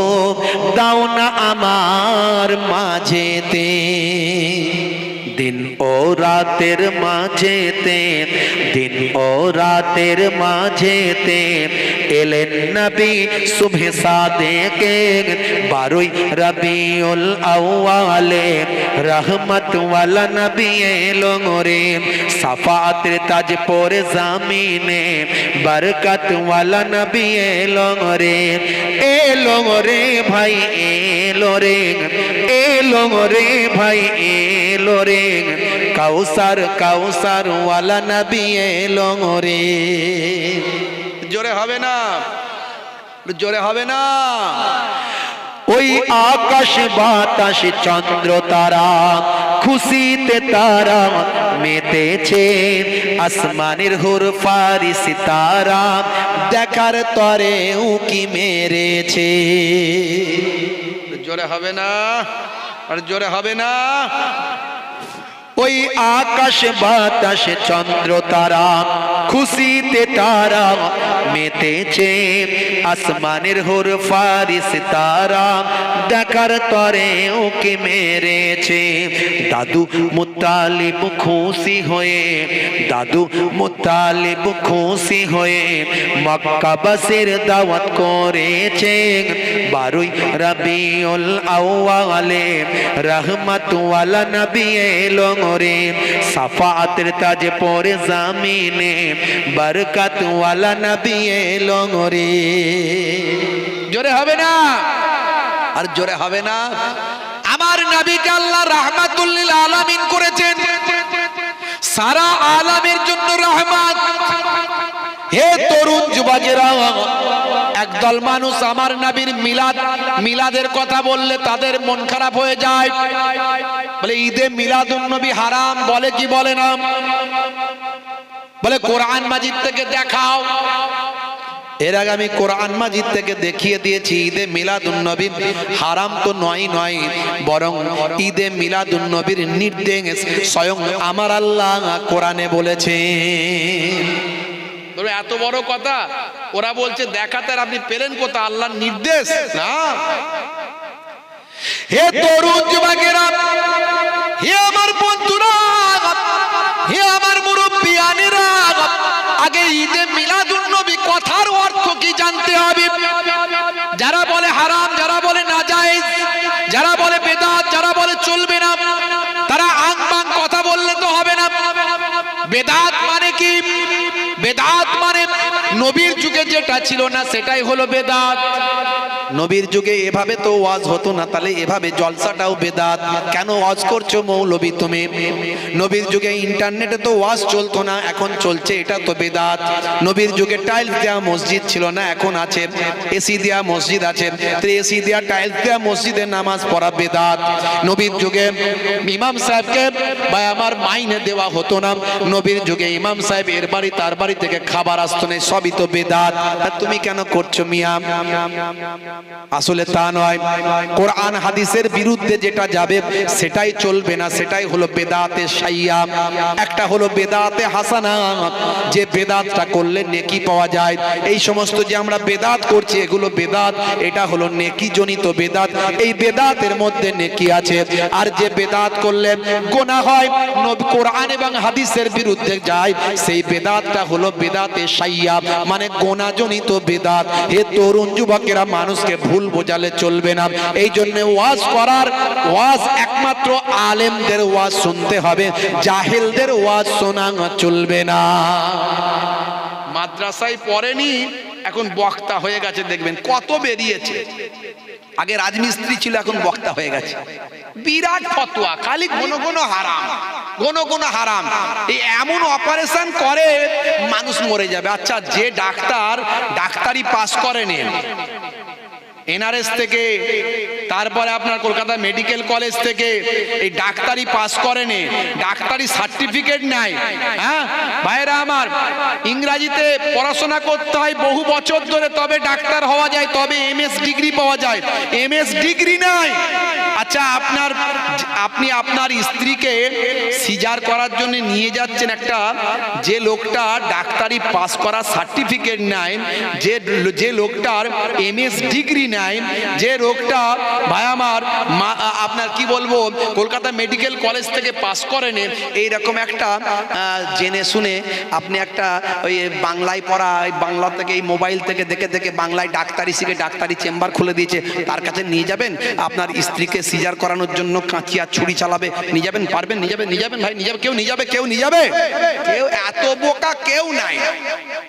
দাও না আমার মাঝেতে। দিন ও রাতের মাঝেতে, দিন ও রাতের মাঝেতে এলেন নবী সুবহে সাদেকে। 12 রবিউল আউয়ালে রহমত ওয়ালা নবী এলো রে, সাফাআতের তাজ পরে জামিনে বরকত ওয়ালা নবী এলো রে। এলো রে ভাই এলো রে, এলো রে ভাই এলো রে, কাউসার কাউসার ওয়ালা নবী এলো রে। জোরে হবে না, জোরে হবে না। ওই আকাশ বাতাস চন্দ্র তারা খুশিতে তারা মেতেছে, আসমানের হুর ফারিস তারা দেখার তরে উকি মেরেছে। জোরে হবে না, আর জোরে হবে না। ওই আকাশ বাতাস চন্দ্র তারা খুশিতে তারা মেতেছে, আসমানের হুর ফারিস তারা দেখার তরে ওকে মেরেছে। দাদু মুত্তালিব খুশি হয়ে, দাদু মুত্তালিব খুশি হয়ে মক্কাবাসীর দাওয়াত করেছে। 12 রবিউল আউয়ালে রহমত ওয়ালা নবী এলো রে, সাফাআতের তাজ পরে জামিনে বরকত ওয়ালা নবী এলো রে। জোরে হবে না, আর জোরে হবে না। আমার নবীকে আল্লাহ রাহমাতুল লিল আলামিন করেছেন, সারা আলামের জন্য রহমত। হে তরুণ যুবকেরা, একদল মানুষ আমার নবীর মিলাদের কথা বললে তাদের মন খারাপ হয়ে যায়, বলে ঈদে মিলাদুন নবী হারাম, বলে কি বলে না, বলে কোরআন মাজিদ থেকে দেখাও। এর আগে আমি কোরআন মাজিদ থেকে দেখিয়ে দিয়েছি ঈদে মিলাদুন নবী হারাম তো নয়, বরং ঈদে মিলাদুন নবীর নির্দেশ স্বয়ং আমার আল্লাহ কোরআনে বলেছে। এত বড় কথা ওরা বলছে দেখাতে, আর আপনি পেলেন কোথা? আল্লাহর নির্দেশ না। হে তরুণ যুবকেরা, হে আমার বন্ধুরা, হে আমার মুরব্বিয়ানেরা, আগে ঈদে মিলাদুন নবী কথার অর্থ কি জানতে হবে। যারা বলে হারাম, যারা বলে নাজায়েজ, যারা বলে বেদাত, যারা বলে চলবে না, তারা আং বাং কথা বললে তো হবে না। বেদাত মানে কি? বেদাত মানে নবীর যুগে যেটা ছিল না সেটাই হলো বেদাত। নবীর যুগে এভাবে তো ওয়াজ হতো না, তাহলে এভাবে জলসাটাও বেদাত। কেন ওয়াজ করছো মৌলবী তুমি? নবীর যুগে ইন্টারনেটে তো ওয়াজ চলতো না, এখন চলছে, এটা তো বেদাত। নবীর যুগে টাইলস দেওয়া মসজিদ ছিল না, এখন আছে এসি দেওয়া মসজিদ আছে। এসি দেওয়া টাইলস দেওয়া মসজিদে নামাজ পড়া বেদাত। নবীর যুগে ইমাম সাহেবকে ভাই আমার মাইনে দেওয়া হতো না, নবীর যুগে ইমাম সাহেব এর বাড়ি তার বাড়ি থেকে খাবার আসতো না, সবই তো বেদাত। তুমি কেন করছো মিয়া? আসলে তা নয়, কোরআন হাদিসের বিরুদ্ধে যেটা যাবে সেটাই চলবে না, সেটাই হলো বেদাতে শাইয়া। একটা হলো বেদাতে হাসানা, যে বেদাতটা করলে নেকি পাওয়া যায়। এই সমস্ত যে আমরা বেদাত করছি এগুলো বেদাত, এটা হলো নেকি জনিত বেদাত। এই বেদাতের মধ্যে নেকি আছে। আর যে বেদাত করলে গোনাহ হয়, কোরআন এবং হাদিসের বিরুদ্ধে যায়, সেই বেদাতটা হলো বেদাতে শাইয়া, মানে গোনাজনিত বেদাত। হে তরুণ যুবকেরা, মানুষকে ভুল বোঝালে চলবে না। এই জন্য ওয়াজ করার, ওয়াজ একমাত্র আলেমদের ওয়াজ শুনতে হবে, জাহেলদের ওয়াজ শোনা চলবে না। মাদ্রাসায় পড়েনি, এখন বক্তা হয়ে গেছে, দেখবেন কত বেরিয়েছে। আগে রাজমিস্ত্রি ছিল, এখন বক্তা হয়ে গেছে। বিরাট ফতোয়া, খালি ঘন ঘন হারাম, ঘন ঘন হারাম। এই এমন অপারেশন করে মানুষ মরে যাবে। আচ্ছা, যে ডাক্তার ডাক্তারি পাস করেনি এনআরএস থেকে, তারপরে আপনার কলকাতা মেডিকেল কলেজ থেকে এই ডাক্তারি পাস করেনি, ডাক্তারি সার্টিফিকেট নাই, হ্যাঁ ভাইরা আমার, ইংরাজিতে পড়াশোনা করতে হয় বহু বছর ধরে, তবে ডাক্তার হওয়া যায়, তবে এমএস ডিগ্রি পাওয়া যায়। এমএস ডিগ্রি নাই। আচ্ছা, আপনি আপনার স্ত্রীকে সিজার করার জন্য নিয়ে যাচ্ছেন, একটা যে লোকটা ডাক্তারি পাস করার সার্টিফিকেট নাই, যে লোকটার এমএস ডিগ্রি নাই, যে লোকটা ভাই আমার আপনার কি বলবো কলকাতা মেডিকেল কলেজ থেকে পাস করেনি, এইরকম একটা জেনে শুনে আপনি একটা ওই বাংলায় পড়া, বাংলা থেকে এই মোবাইল থেকে দেখে দেখে বাংলায় ডাক্তারি শিখে ডাক্তারি চেম্বার খুলে দিয়েছে, তার কাছে নিয়ে যাবেন আপনার স্ত্রীকে সিজার করানোর জন্য, কাঁচি আর ছুরি চালাবে, নিয়ে যাবেন? পারবেন? নিয়ে যাবেন ভাই? নিয়ে যাবে? কেউ নিয়ে যাবে? কেউ নিয়ে যাবে? কেউ এত বোকা কেউ নাই।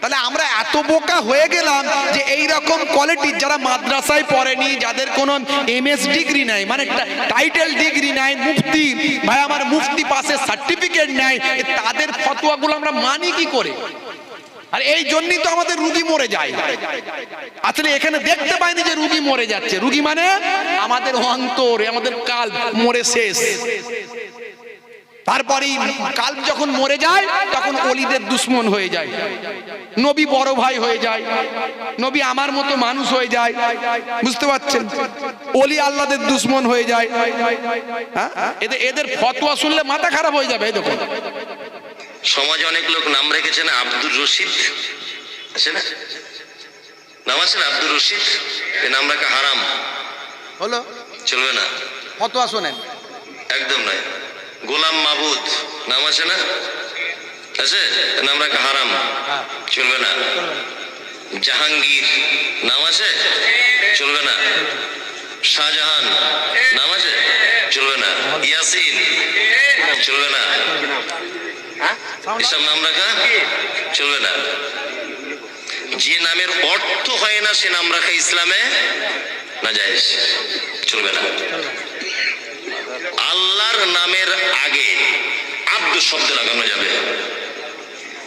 তাহলে আমরা এত বোকা হয়ে গেলাম যে এই রকম কোয়ালিটির যারা মাদ্রাসায় পড়েনি, যাদের কোনো এমএস ডিগ্রি নাই, মানে টাইটেল ডিগ্রি নাই, মুফতি ভাই আমার মুফতি পাসের সার্টিফিকেট নাই, তাদের ফতোয়াগুলো আমরা মানি কি করে? আর এই জন্যই তো আমাদের রুগী মরে যায়। আসলে এখানে দেখতে পাইনি যে রুগী মরে যাচ্ছে। রুগী মানে আমাদের অন্তর, আমাদের কাল্ব মরে শেষ। তারপরে কাল যখন মরে যায় তখন ওলিদের দুশ্মন হয়ে যায়, নবী বড় ভাই হয়ে যায়, নবী আমার মতো মানুষ হয়ে যায়, বুঝতে পারছেন? ওলি আল্লাহদের দুশ্মন হয়ে যায়। এদের ফতোয়া শুনলে মাথা খারাপ হয়ে যাবে। দেখুন সমাজে অনেক লোক নাম রেখেছে না, আব্দুর রশিদ আছে না, নাম আছে না আব্দুর রশিদ, এই নাম রাখা হারাম, হলো চলবে না। ফতোয়া শোনেন, একদম নয়। গোলাম মাবুদ নাম আছে না, আছে, নাম রাখা হারাম, চলবে না। জাহাঙ্গীর নাম আছে, চলবে না। শাহজাহান নাম আছে, চলবে না। ইয়াসিন চলবে না। এসব নাম রাখা চলবে না। যে নামের অর্থ হয় না সে নাম রাখা ইসলামে নাজায়েজ, চলবে না। আল্লাহর নামের আগে আব্দ শব্দ লাগানো যাবে।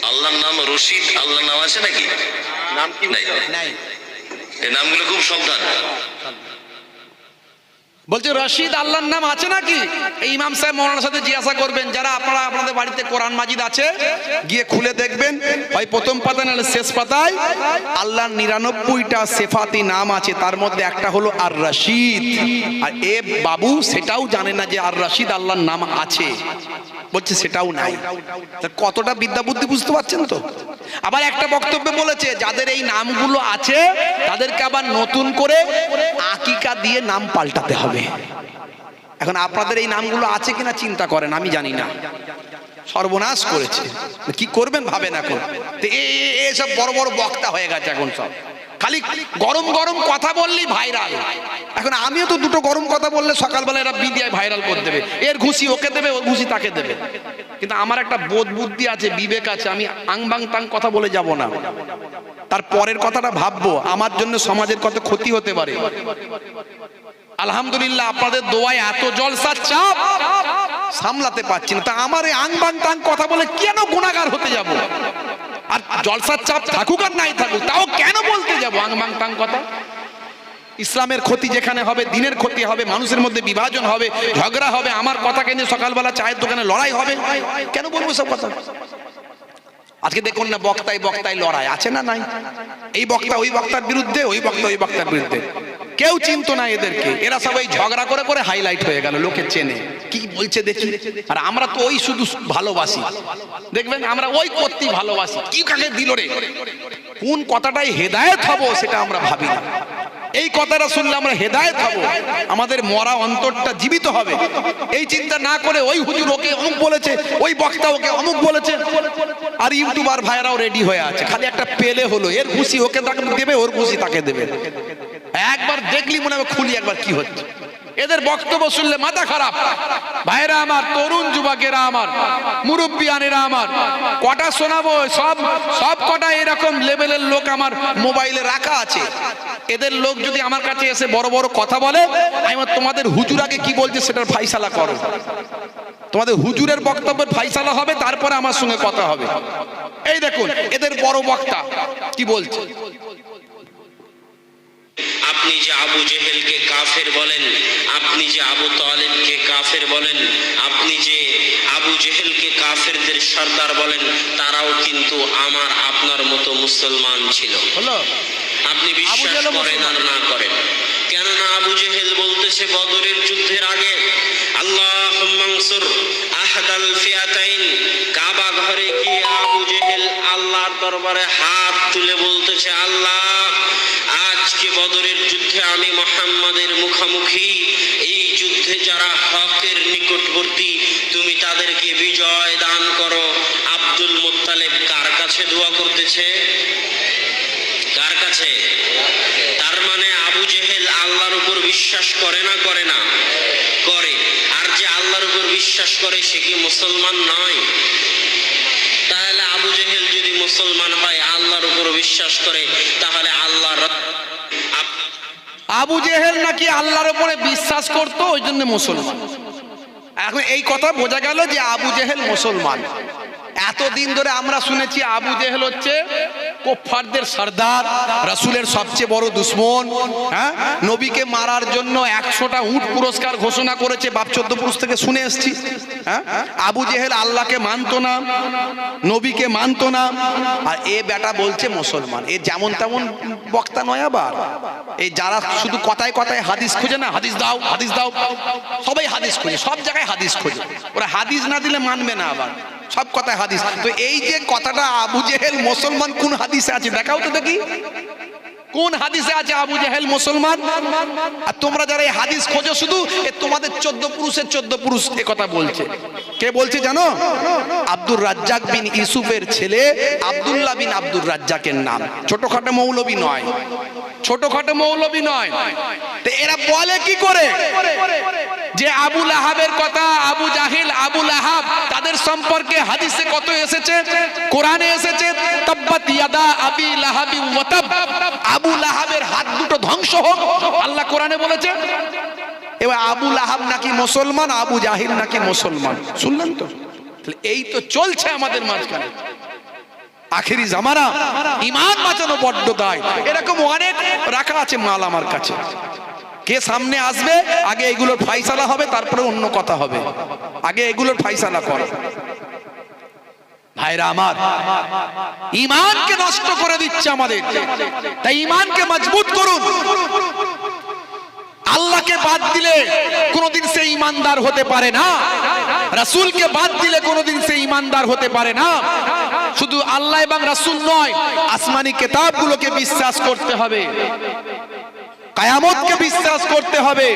আল্লাহর নাম রশিদ, আল্লাহর নাম আছে নাকি? নাম কি নাই? এই নামগুলো খুব সাবধান। বলছে রশিদ আল্লাহর নাম আছে নাকি? এই ইমাম সাহেব মৌলানার সাথে জিজ্ঞাসা করবেন, যারা আপনারা আপনাদের বাড়িতে কোরআন মাজিদ আছে গিয়ে খুলে দেখবেন, হয় প্রথম পাতা নাহলে শেষ পাতায় আল্লাহর 99টা সিফাতি নাম আছে, তার মধ্যে একটা হলো আর রশিদ। আর এ বাবু সেটাও জানে না যে আর রশিদ আল্লাহর নাম আছে, বলছে সেটাও নাই। কতটা বিদ্যা বুদ্ধি বুঝতে পারছেন তো? আবার একটা বক্তব্যে বলেছে যাদের এই নামগুলো আছে তাদেরকে আবার নতুন করে আকিকা দিয়ে নাম পাল্টাতে হবে। এখন আপনাদের এই নামগুলো আছে কিনা চিন্তা করেন, আমি জানি না। সর্বনাশ করেছে, কি করবেন ভাবেন। এখন এসব বড় বড় বক্তা হয়ে গেছে, এখন সব খালি গরম গরম কথা বললেই ভাইরাল। এখন আমিও তো দুটো গরম কথা বললে সকালবেলা এরা বিদিয়ায় ভাইরাল করে দেবে, এর ঘুষি ওকে দেবে, ওর ঘুষি তাকে দেবে। কিন্তু আমার একটা বোধ বুদ্ধি আছে, বিবেক আছে, আমি আং বাং তাং কথা বলে যাব না। তার পরের কথাটা ভাববো, আমার জন্য সমাজের কত ক্ষতি হতে পারে। আলহামদুলিল্লাহ আপনাদের দোয়ায় এত জলসার চাপ সামলাতে পারছি না, তা আমার এই আংবাং টাং কথা বলে কেন গুনাহগার হতে যাব? আর জলসার চাপ থাকুক আর নাই থাকুক, তাও কেন বলতে যাব আংবাং টাং কথা? ইসলামের ক্ষতি যেখানে হবে, দিনের ক্ষতি হবে, মানুষের মধ্যে বিভাজন হবে, ঝগড়া হবে, আমার কথাকে নিয়ে সকালবেলা চায়ের দোকানে লড়াই হবে, কেন বলবো সব কথা? আজকে দেখুন না, বক্তায় বক্তায় লড়াই আছে না নাই? এই বক্তা ওই বক্তার বিরুদ্ধে, ওই বক্তা ওই বক্তার বিরুদ্ধে। কেউ চিনতো না এদেরকে, এরা সবাই ঝগড়া করে করে হাইলাইট হয়ে গেল, লোকে চেনে কি বলছে দেখি। আর আমরা তো ওই শুধু ভালোবাসি, দেখবেন আমরা ওই করতেই ভালোবাসি। কি কাকে দিল রে, কোন কথাটাই হেদায়েত হবো সেটা আমরা ভাবি না। এই কথাটা শুনলে আমরা হেদায়েত হব, আমাদের মরা অন্তরটা জীবিত হবে, এই চিন্তা না করে ওই হুজুর ওকে অমুক বলেছে, ওই বক্তা ওকে অমুক বলেছে। আর ইউটিউবার ভাইরাও রেডি হয়ে আছে, খালি একটা পেলে হলো, এর খুশি ওকে তাকে দেবে, ওর খুশি তাকে দেবে। একবার দেখলি মনে হবে খুলি একবার কি হচ্ছে। এদের বক্তব্য শুনলে মাথা খারাপ। ভাইরা আমার, তরুণ যুবকেরা আমার, মুরব্বিয়ানেরা আমার, কটা শোনাবো, সব কটা এরকম লেভেলের লোক আমার মোবাইলে রাখা আছে। এদের লোক যদি আমার কাছে এসে বড় বড় কথা বলে, আমি তোমাদের হুজুর আগে কি বলছে সেটার ফাইসালা করো। তোমাদের হুজুরের বক্তব্যের ফাইসালা হবে, তারপরে আমার সঙ্গে কথা হবে। এই দেখুন এদের বড় বক্তা কি বলছে। আপনি যে আবু জেহেলকে কাফের বলেন, আপনি যে আবু তালেবকে কাফের বলেন, আপনি যে আবু জেহেলকে কাফেরদের সর্দার বলেন, তারাও কিন্তু আমার আপনার মতো মুসলমান ছিল। আপনি বিশ্বাস করেন আর না করেন, কেননা আবু জেহেল বলতেছে বদরের যুদ্ধের আগে, আল্লাহুম্মা আনসুর আহাদাল ফিয়াতাইন, কাবা ঘরে গিয়ে আবু জেহেল আল্লাহর দরবারে হাত তুলে বলতেছে, আল্লাহ আজকে বদরের যুদ্ধে আমি মুহাম্মাদের মুখোমুখি, এই যুদ্ধে যারা হকের নিকটবর্তী তুমি তাদেরকে বিজয় দান করো। আব্দুল মুত্তালিব কার কাছে দোয়া করতেছে? কার কাছে? তার মানে আবু জেহেল আল্লাহর উপর বিশ্বাস করে না করে না? করে। আর যে আল্লাহর উপর বিশ্বাস করে সে কি মুসলমান নয়? তাহলে আবু জেহেল যদি মুসলমান হয়, আল্লাহর উপর বিশ্বাস করে, তাহলে আল্লাহর আবু জেহেল নাকি আল্লাহর উপরে বিশ্বাস করত, ওই জন্য মুসলমান। এখন এই কথা বোঝা গেল যে আবু জেহেল মুসলমান। এতদিন ধরে আমরা শুনেছি আবু জেহেল হচ্ছে কুফফারদের সর্দার, রাসূলের সবচেয়ে বড় দুশমন। হ্যাঁ, নবীকে মারার জন্য 100টা উট পুরস্কার ঘোষণা করেছে, বাপ 14 পুরুষ থেকে শুনে এসেছি। হ্যাঁ, আবু জেহেল আল্লাহকে মানতো না, নবীকে মানতো না, আর এ বেটা বলছে মুসলমান। এ যেমন তেমন বক্তা নয়। আবার এই যারা শুধু কথায় কথায় হাদিস খোঁজে না, হাদিস দাও হাদিস দাও, সবাই হাদিস খোঁজে, সব জায়গায় হাদিস খোঁজে। ওরা হাদিস না দিলে মানবে না, আবার সব কথায় হাদিস। তো এই যে কথাটা আবু জেহেল মুসলমান, কোন হাদিসে আছে দেখাও তো দেখি, কোন হাদিসে আছে আবু জেহেল মুসলমান? আর তোমরা যারা এই হাদিস খোঁজো শুধু, এ তোমাদের 14 পুরুষের 14 পুরুষ এ কথা বলছে। কে বলছে জানো? আব্দুর রাজ্জাক বিন ইউসুফের ছেলে আব্দুল্লাহ বিন আব্দুর রাজ্জাকের নাম। ছোটখাটো মৌলবী নয়, ছোটখাটো মৌলবী নয়। তো এরা বলে কি করে যে আবু লাহাবের কথা, আবু জাহিল, আবু লাহাব, তাদের সম্পর্কে হাদিসে কত এসেছে, কোরআনে এসেছে, তাব্বাত ইয়াদা আবি লাহাবি ওয়া তাব, আবু লাহাবের হাত দুটো ধ্বংস হোক, আল্লাহ কোরআনে বলেছে। এবার আবু লাহাব নাকি মুসলমান, আবু জাহিল নাকি মুসলমান, শুনলেন তো? এই তো চলছে আমাদের মাঝখানে। আখেরি জামানা, ঈমান বাঁচানো বড্ড দায়। এরকম অনেক রাখা আছে মাল আমার কাছে। কে সামনে আসবে, আগে এগুলোর ফাইসালা হবে, তারপরে অন্য কথা হবে। আগে এগুলোর ফাইসালা করো। ভাইরা আমার, ঈমানকে নষ্ট করে দিচ্ছে আমাদের, তাই ঈমানকে মজবুত করুন। আল্লাহকে বাদ দিলে কোনোদিন সে ঈমানদার হতে পারে না, রাসূলকে বাদ দিলে কোনোদিন সে ঈমানদার হতে পারে না। শুধু আল্লাহ এবং রাসূল নয়, আসমানি কিতাবগুলোকে বিশ্বাস করতে হবে, কিয়ামতকে বিশ্বাস করতে হবে।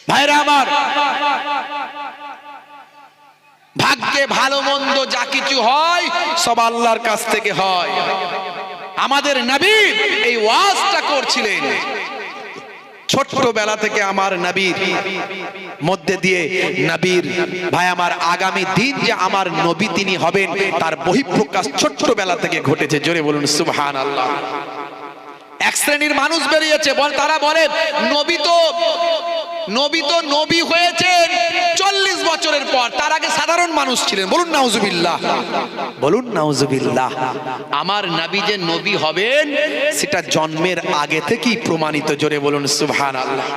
ভাইরা আমার, ভাগ্যে ভালো মন্দ যা কিছু হয় সব আল্লাহর কাছ থেকে হয়। আমাদের নবী এই ওয়াজটা করছিলেন, ছোট্টবেলা থেকে আমার নবীর মধ্যে দিয়ে নবীর ভাই আমার আগামী দিন যে আমার নবী তিনি হবেন তার বহিঃপ্রকাশ ছোট্টবেলা থেকে ঘটেছে। জোরে বলুন সুবহানাল্লাহ। এক শ্রেণীর মানুষ বেরিয়েছে, তারা বলে নবী তো নবী হয়েছেন 40 বছরের পর, তার আগে সাধারণ মানুষ ছিলেন। বলুন নাউজুবিল্লাহ, বলুন নাউজুবিল্লাহ। আমার নবী যে নবী হবেন সেটা জন্মের আগে থেকেই প্রমাণিত। জোরে বলুন সুবহানাল্লাহ।